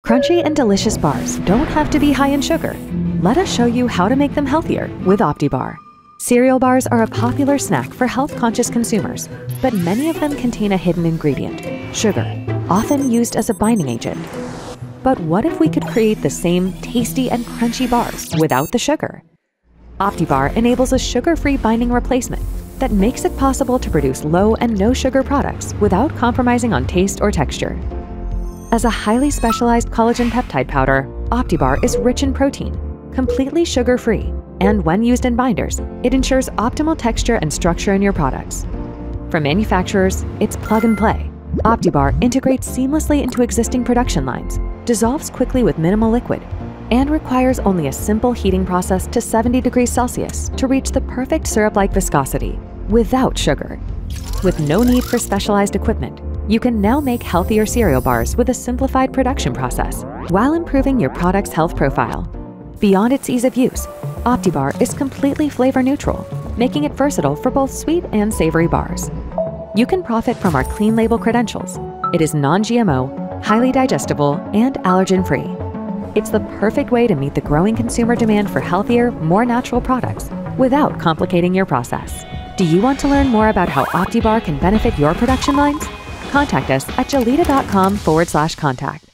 Crunchy and delicious bars don't have to be high in sugar. Let us show you how to make them healthier with OPTIBAR. Cereal bars are a popular snack for health-conscious consumers, but many of them contain a hidden ingredient, sugar, often used as a binding agent. But what if we could create the same tasty and crunchy bars without the sugar? OPTIBAR enables a sugar-free binding replacement that makes it possible to produce low and no sugar products without compromising on taste or texture. As a highly specialized collagen peptide powder, OPTIBAR is rich in protein, completely sugar-free, and when used in binders, it ensures optimal texture and structure in your products. For manufacturers, it's plug and play. OPTIBAR integrates seamlessly into existing production lines, dissolves quickly with minimal liquid, and requires only a simple heating process to 70 degrees Celsius to reach the perfect syrup-like viscosity without sugar. With no need for specialized equipment, you can now make healthier cereal bars with a simplified production process while improving your product's health profile. Beyond its ease of use, OPTIBAR is completely flavor neutral, making it versatile for both sweet and savory bars. You can profit from our clean label credentials. It is non-GMO, highly digestible, and allergen-free. It's the perfect way to meet the growing consumer demand for healthier, more natural products without complicating your process. Do you want to learn more about how OPTIBAR can benefit your production lines? Contact us at gelita.com/contact.